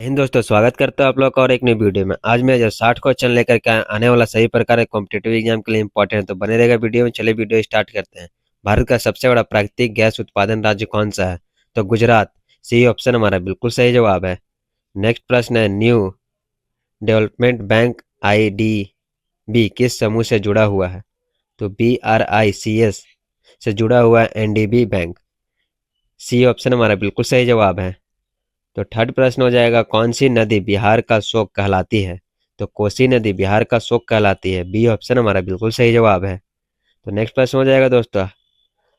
हिंद दोस्तों, स्वागत करता हूं आप लोग का और एक नई वीडियो में। आज मैं जो 60 क्वेश्चन लेकर के आने वाला सही प्रकार है कॉम्पिटेटिव एग्जाम के लिए इंपॉर्टेंट है, तो बने रहेगा वीडियो में। चलिए वीडियो स्टार्ट करते हैं। भारत का सबसे बड़ा प्राकृतिक गैस उत्पादन राज्य कौन सा है? तो गुजरात। सी ऑप्शन हमारा बिल्कुल सही जवाब है। नेक्स्ट प्रश्न है, न्यू डेवलपमेंट बैंक IDB किस समूह से जुड़ा हुआ है? तो BRICS से जुड़ा हुआ है NDB बैंक। सी ऑप्शन हमारा बिल्कुल सही जवाब है। तो थर्ड प्रश्न हो जाएगा, कौन सी नदी बिहार का शोक कहलाती है? तो कोसी नदी बिहार का शोक कहलाती है। बी ऑप्शन हमारा बिल्कुल सही जवाब है। तो नेक्स्ट प्रश्न हो जाएगा दोस्तों,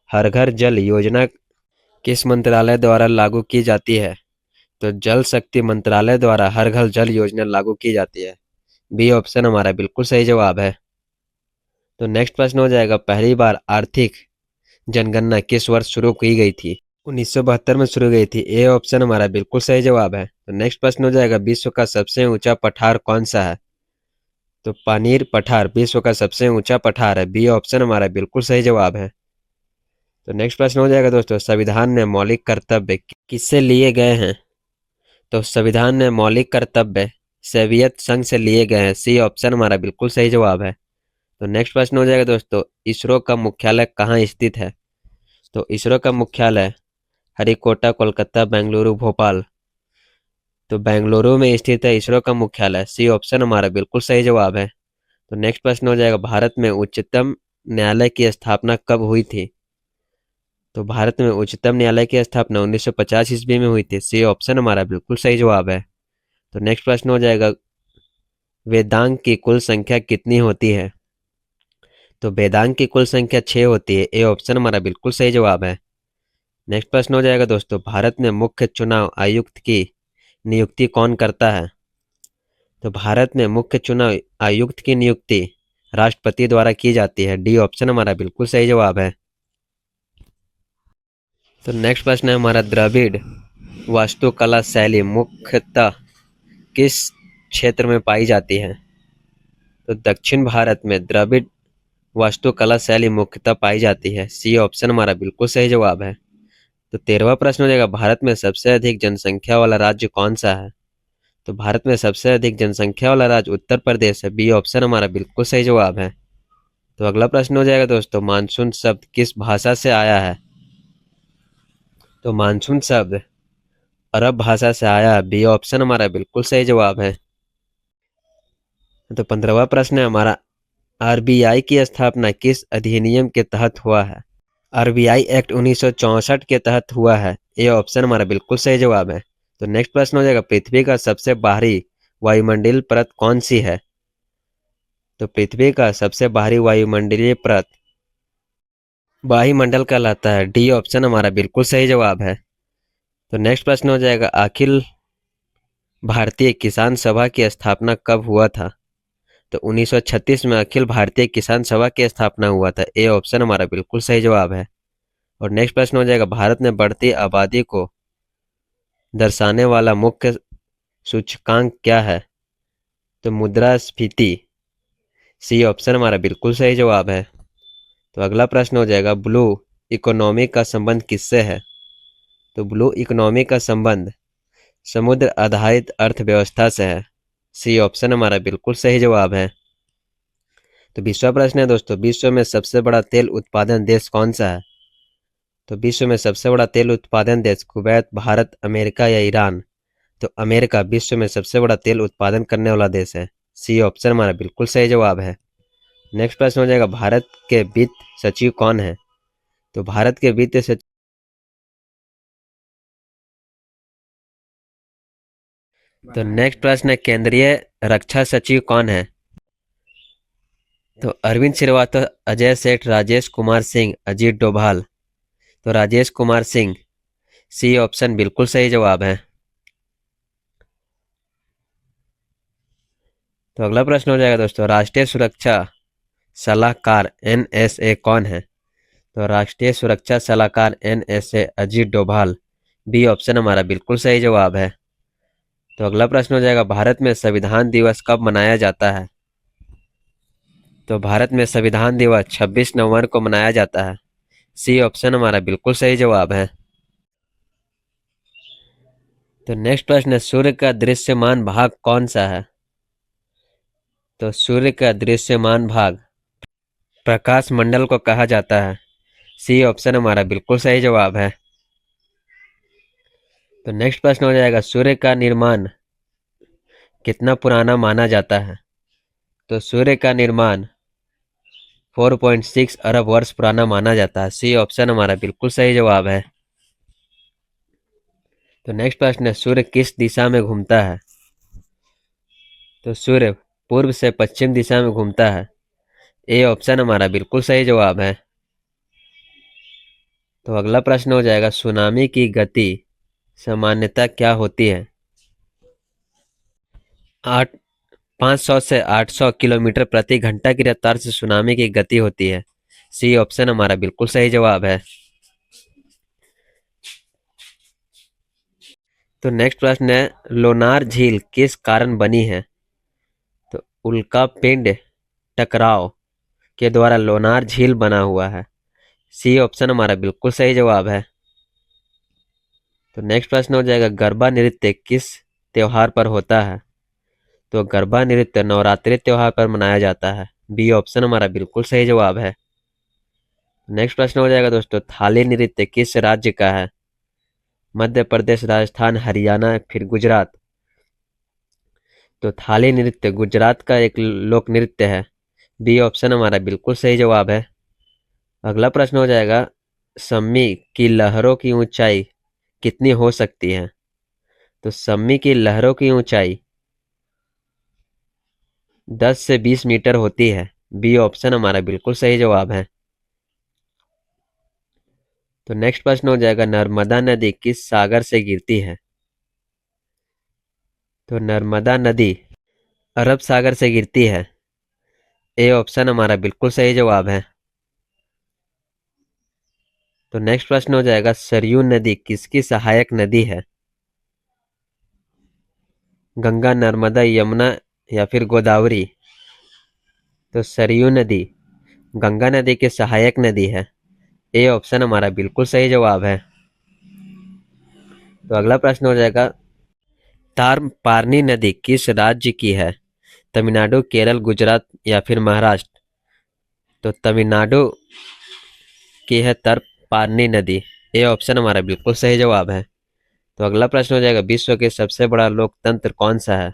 हर घर जल योजना किस मंत्रालय द्वारा लागू की जाती है? तो जल शक्ति मंत्रालय द्वारा हर घर जल योजना लागू की जाती है। बी ऑप्शन हमारा बिल्कुल सही जवाब है। तो नेक्स्ट प्रश्न हो जाएगा, पहली बार आर्थिक जनगणना किस वर्ष शुरू की गई थी? 1972 में शुरू गई थी। ए ऑप्शन हमारा बिल्कुल सही जवाब है। तो नेक्स्ट प्रश्न हो जाएगा, विश्व का सबसे ऊंचा पठार कौन सा है? तो पानीर पठार विश्व का सबसे ऊंचा पठार है। बी ऑप्शन हमारा बिल्कुल सही जवाब है। तो नेक्स्ट प्रश्न हो जाएगा दोस्तों, संविधान में मौलिक कर्तव्य किससे लिए गए हैं? तो संविधान में मौलिक कर्तव्य सोवियत संघ से लिए गए हैं। सी ऑप्शन हमारा बिल्कुल सही जवाब है। तो नेक्स्ट प्रश्न हो जाएगा दोस्तों, इसरो का मुख्यालय कहाँ स्थित है? तो इसरो का मुख्यालय हरिकोटा, कोलकाता, बेंगलुरु, भोपाल। तो बेंगलुरु में स्थित है इसरो का मुख्यालय। सी ऑप्शन हमारा बिल्कुल सही जवाब है। तो नेक्स्ट प्रश्न हो जाएगा, भारत में उच्चतम न्यायालय की स्थापना कब हुई थी? तो भारत में उच्चतम न्यायालय की स्थापना 1950 ईस्वी में हुई थी। सी ऑप्शन हमारा बिल्कुल सही जवाब है। तो नेक्स्ट प्रश्न हो जाएगा, वेदांग की कुल संख्या कितनी होती है? तो वेदांग की कुल संख्या 6 होती है। ए ऑप्शन हमारा बिल्कुल सही जवाब है। नेक्स्ट प्रश्न हो जाएगा दोस्तों, भारत में मुख्य चुनाव आयुक्त की नियुक्ति कौन करता है? तो भारत में मुख्य चुनाव आयुक्त की नियुक्ति राष्ट्रपति द्वारा की जाती है। डी ऑप्शन हमारा बिल्कुल सही जवाब है। तो नेक्स्ट प्रश्न है हमारा, द्रविड़ वास्तुकला शैली मुख्यतः किस क्षेत्र में पाई जाती है? तो दक्षिण भारत में द्रविड़ वास्तुकला शैली मुख्यतः पाई जाती है। सी ऑप्शन हमारा बिल्कुल सही जवाब है। तो 13वां प्रश्न हो जाएगा, भारत में सबसे अधिक जनसंख्या वाला राज्य कौन सा है? तो भारत में सबसे अधिक जनसंख्या वाला राज्य उत्तर प्रदेश है। बी ऑप्शन हमारा बिल्कुल सही जवाब है। तो अगला प्रश्न हो जाएगा दोस्तों, मानसून शब्द किस भाषा से आया है? तो मानसून शब्द अरब भाषा से आया है। बी ऑप्शन हमारा बिल्कुल सही जवाब है। तो 15वां प्रश्न है हमारा, RBI की स्थापना किस अधिनियम के तहत हुआ है? RBI एक्ट 1964 के तहत हुआ है। ये ऑप्शन हमारा बिल्कुल सही जवाब है। तो नेक्स्ट प्रश्न हो जाएगा, पृथ्वी का सबसे बाहरी वायुमंडलीय परत कौन सी है? तो पृथ्वी का सबसे बाहरी वायुमंडलीय परत वायुमंडल कहलाता है। डी ऑप्शन हमारा बिल्कुल सही जवाब है। तो नेक्स्ट प्रश्न हो जाएगा, अखिल भारतीय किसान सभा की स्थापना कब हुआ था? तो 1936 में अखिल भारतीय किसान सभा की स्थापना हुआ था। ए ऑप्शन हमारा बिल्कुल सही जवाब है। और नेक्स्ट प्रश्न हो जाएगा, भारत में बढ़ती आबादी को दर्शाने वाला मुख्य सूचकांक क्या है? तो मुद्रास्फीति। सी ऑप्शन हमारा बिल्कुल सही जवाब है। तो अगला प्रश्न हो जाएगा, ब्लू इकोनॉमी का संबंध किससे है? तो ब्लू इकोनॉमी का संबंध समुद्र आधारित अर्थव्यवस्था से है। सी ऑप्शन हमारा बिल्कुल सही जवाब है। तो 20वां प्रश्न है दोस्तों, विश्व में सबसे बड़ा तेल उत्पादन देश कौन सा है? तो विश्व में सबसे बड़ा तेल उत्पादन देश कुवैत, भारत, अमेरिका या ईरान? तो अमेरिका विश्व में सबसे बड़ा तेल उत्पादन करने वाला देश है। सी ऑप्शन हमारा बिल्कुल सही जवाब है। नेक्स्ट प्रश्न हो जाएगा, भारत के वित्त सचिव कौन है? तो भारत के वित्त सचिव तो नेक्स्ट प्रश्न है, केंद्रीय रक्षा सचिव कौन है? तो अरविंद श्रीवास्तव, अजय सेठ, राजेश कुमार सिंह, अजीत डोभाल? तो राजेश कुमार सिंह। सी ऑप्शन बिल्कुल सही जवाब है। तो अगला प्रश्न हो जाएगा दोस्तों, राष्ट्रीय सुरक्षा सलाहकार NSA कौन है? तो राष्ट्रीय सुरक्षा सलाहकार NSA Ajit Doval. B option हमारा बिल्कुल सही जवाब है। तो अगला प्रश्न हो जाएगा, भारत में संविधान दिवस कब मनाया जाता है? तो भारत में संविधान दिवस 26 नवंबर को मनाया जाता है। सी ऑप्शन हमारा बिल्कुल सही जवाब है। तो नेक्स्ट प्रश्न है, सूर्य का दृश्यमान भाग कौन सा है? तो सूर्य का दृश्यमान भाग प्रकाश मंडल को कहा जाता है। सी ऑप्शन हमारा बिल्कुल सही जवाब है। तो नेक्स्ट प्रश्न हो जाएगा, सूर्य का निर्माण कितना पुराना माना जाता है? तो सूर्य का निर्माण 4.6 अरब वर्ष पुराना माना जाता है। सी ऑप्शन हमारा बिल्कुल सही जवाब है। तो नेक्स्ट प्रश्न है, सूर्य किस दिशा में घूमता है? तो सूर्य पूर्व से पश्चिम दिशा में घूमता है। ए ऑप्शन हमारा बिल्कुल सही जवाब है। तो अगला प्रश्न हो जाएगा, सुनामी की गति सामान्यतः क्या होती है? 500 से 800 किलोमीटर प्रति घंटा की रफ्तार से सुनामी की गति होती है। सी ऑप्शन हमारा बिल्कुल सही जवाब है। तो नेक्स्ट प्रश्न है, लोनार झील किस कारण बनी है? तो उल्का पिंड टकराव के द्वारा लोनार झील बना हुआ है। सी ऑप्शन हमारा बिल्कुल सही जवाब है। तो नेक्स्ट प्रश्न हो जाएगा, गरबा नृत्य किस त्योहार पर होता है? तो गरबा नृत्य नवरात्रि त्योहार पर मनाया जाता है। बी ऑप्शन हमारा बिल्कुल सही जवाब है। नेक्स्ट प्रश्न हो जाएगा दोस्तों, थाली नृत्य किस राज्य का है? मध्य प्रदेश, राजस्थान, हरियाणा, फिर गुजरात। तो थाली नृत्य गुजरात का एक लोक नृत्य है। बी ऑप्शन हमारा बिल्कुल सही जवाब है। अगला प्रश्न हो जाएगा, सम्मी की लहरों की ऊंचाई कितनी हो सकती है? तो सम्मी की लहरों की ऊंचाई 10 से 20 मीटर होती है। बी ऑप्शन हमारा बिल्कुल सही जवाब है। तो नेक्स्ट प्रश्न हो जाएगा, नर्मदा नदी किस सागर से गिरती है? तो नर्मदा नदी अरब सागर से गिरती है। ए ऑप्शन हमारा बिल्कुल सही जवाब है। तो नेक्स्ट प्रश्न हो जाएगा, सरयू नदी किसकी सहायक नदी है? गंगा, नर्मदा, यमुना या फिर गोदावरी। तो सरयू नदी गंगा नदी की सहायक नदी है। ए ऑप्शन हमारा बिल्कुल सही जवाब है। तो अगला प्रश्न हो जाएगा, तारपारनी नदी किस राज्य की है? तमिलनाडु, केरल, गुजरात या फिर महाराष्ट्र। तो तमिलनाडु की है तारपारनी नदी। ए ऑप्शन हमारा बिल्कुल सही जवाब है। तो अगला प्रश्न हो जाएगा, विश्व के सबसे बड़ा लोकतंत्र कौन सा है?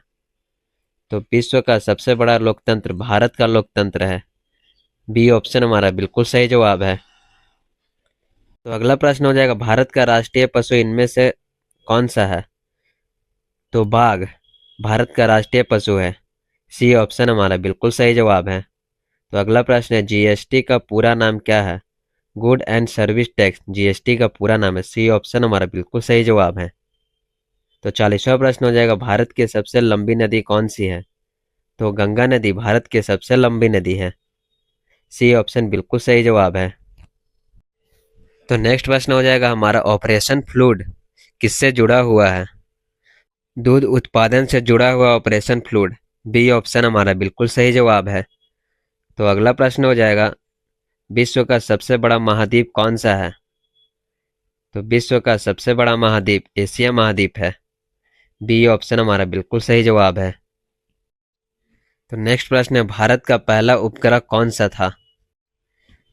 तो विश्व का सबसे बड़ा लोकतंत्र भारत का लोकतंत्र है। बी ऑप्शन हमारा बिल्कुल सही जवाब है। तो अगला प्रश्न हो जाएगा, भारत का राष्ट्रीय पशु इनमें से कौन सा है? तो बाघ भारत का राष्ट्रीय पशु है। सी ऑप्शन हमारा बिल्कुल सही जवाब है। तो अगला प्रश्न है, जीएसटी का पूरा नाम क्या है? Good and service tax GST का पूरा नाम है। सी ऑप्शन हमारा बिल्कुल सही जवाब है। तो 40वां प्रश्न हो जाएगा, भारत की सबसे लंबी नदी कौन सी है? तो गंगा नदी भारत की सबसे लंबी नदी है। सी ऑप्शन बिल्कुल सही जवाब है। तो नेक्स्ट प्रश्न हो जाएगा हमारा, ऑपरेशन फ्लूड किससे जुड़ा हुआ है? दूध उत्पादन से जुड़ा हुआ ऑपरेशन फ्लूड। बी ऑप्शन हमारा बिल्कुल सही जवाब है। तो अगला प्रश्न हो जाएगा, विश्व का सबसे बड़ा महाद्वीप कौन सा है? तो विश्व का सबसे बड़ा महाद्वीप एशिया महाद्वीप है। बी ऑप्शन हमारा बिल्कुल सही जवाब है। तो नेक्स्ट प्रश्न है, भारत का पहला उपग्रह कौन सा था?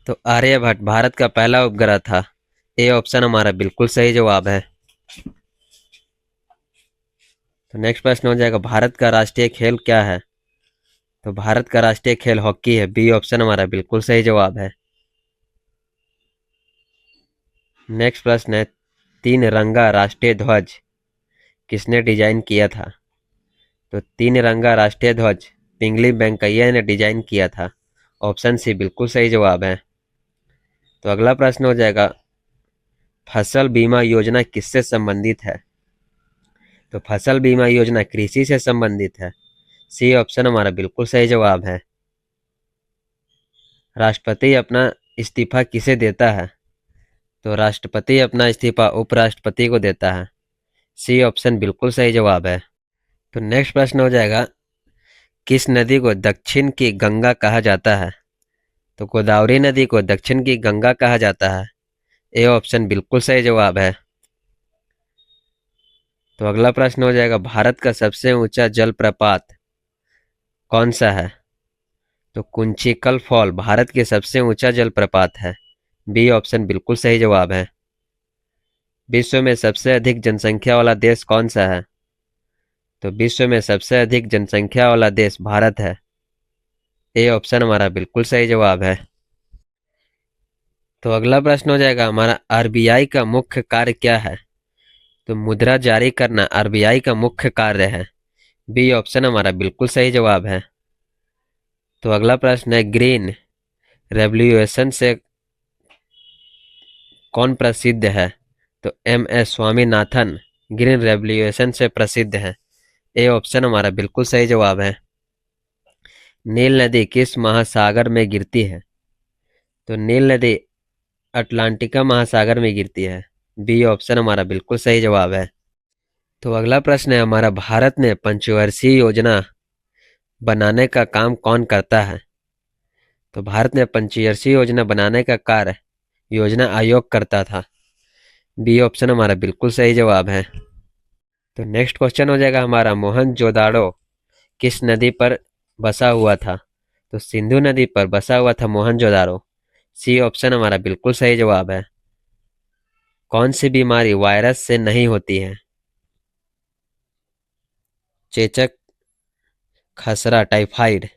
तो आर्यभट्ट भारत का पहला उपग्रह था। ए ऑप्शन हमारा बिल्कुल सही जवाब है। तो नेक्स्ट प्रश्न हो जाएगा, भारत का राष्ट्रीय खेल क्या है? तो भारत का राष्ट्रीय खेल हॉकी है। बी ऑप्शन हमारा बिल्कुल सही जवाब है। नेक्स्ट प्रश्न है, तीन रंगा राष्ट्रीय ध्वज किसने डिजाइन किया था? तो तीन रंगा राष्ट्रीय ध्वज पिंगली वेंकैया ने डिजाइन किया था। ऑप्शन सी बिल्कुल सही जवाब है। तो अगला प्रश्न हो जाएगा, फसल बीमा योजना किससे संबंधित है? तो फसल बीमा योजना कृषि से संबंधित है। सी ऑप्शन हमारा बिल्कुल सही जवाब है। राष्ट्रपति अपना इस्तीफा किसे देता है? तो राष्ट्रपति अपना इस्तीफा उपराष्ट्रपति को देता है। सी ऑप्शन बिल्कुल सही जवाब है। तो नेक्स्ट प्रश्न हो जाएगा, किस नदी को दक्षिण की गंगा कहा जाता है? तो गोदावरी नदी को दक्षिण की गंगा कहा जाता है। ए ऑप्शन बिल्कुल सही जवाब है। तो अगला प्रश्न हो जाएगा, भारत का सबसे ऊंचा जलप्रपात कौन सा है? तो कुंचिकल फॉल भारत के सबसे ऊंचा जलप्रपात है। बी ऑप्शन बिल्कुल सही जवाब है। विश्व में सबसे अधिक जनसंख्या वाला देश कौन सा है? तो विश्व में सबसे अधिक जनसंख्या वाला देश भारत है। ए ऑप्शन हमारा बिल्कुल सही जवाब है। तो अगला प्रश्न हो जाएगा हमारा, आरबीआई का मुख्य कार्य क्या है? तो मुद्रा जारी करना आरबीआई का मुख्य कार्य है। बी ऑप्शन हमारा बिल्कुल सही जवाब है। तो अगला प्रश्न है, ग्रीन रेवोल्यूशन से कौन प्रसिद्ध है? तो M S Swaminathan green revolution से प्रसिद्ध है। ए ऑप्शन हमारा बिल्कुल सही जवाब है। नील नदी किस महासागर में गिरती है? तो नील नदी अटलांटिका महासागर में गिरती है। बी ऑप्शन हमारा बिल्कुल सही जवाब है। तो अगला प्रश्न है हमारा, भारत में पंचवर्षीय योजना बनाने का काम कौन करता है? तो भारत में पंचवर्षीय योजना बनाने का कार्य योजना आयोग करता था। बी ऑप्शन हमारा बिल्कुल सही जवाब है। तो नेक्स्ट क्वेश्चन हो जाएगा हमारा, मोहनजोदाड़ो किस नदी पर बसा हुआ था? तो सिंधु नदी पर बसा हुआ था मोहनजोदाड़ो। सी ऑप्शन हमारा बिल्कुल सही जवाब है। कौन सी बीमारी वायरस से नहीं होती है? चेचक, खसरा, टाइफाइड।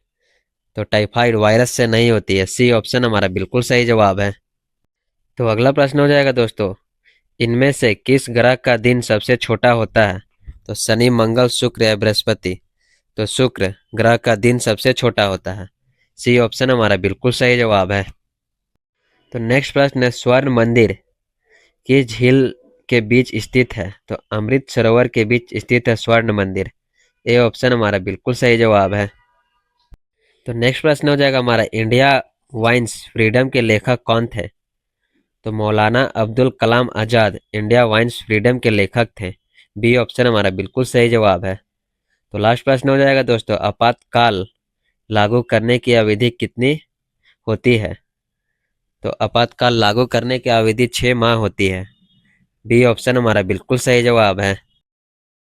तो टाइफाइड वायरस से नहीं होती है। सी ऑप्शन हमारा बिल्कुल सही जवाब है। तो अगला प्रश्न हो जाएगा दोस्तों, इनमें से किस ग्रह का दिन सबसे छोटा होता है? तो शनि, मंगल, शुक्र या बृहस्पति। तो शुक्र ग्रह का दिन सबसे छोटा होता है। सी ऑप्शन हमारा बिल्कुल सही जवाब है। तो नेक्स्ट प्रश्न है, स्वर्ण मंदिर किस झील के बीच स्थित है? तो अमृत सरोवर के बीच स्थित है स्वर्ण मंदिर। ए ऑप्शन हमारा बिल्कुल सही जवाब है। तो नेक्स्ट प्रश्न हो जाएगा हमारा, इंडिया वाइन्स फ्रीडम के लेखक कौन थे? तो मौलाना Abdul Kalam Azad India wines freedom के लेखक थे। बी ऑप्शन हमारा बिल्कुल सही जवाब है। तो लास्ट प्रश्न हो जाएगा दोस्तों, आपातकाल लागू करने की अवधि कितनी होती है? तो आपातकाल लागू करने की अवधि 6 माह होती है। बी ऑप्शन हमारा बिल्कुल सही जवाब है।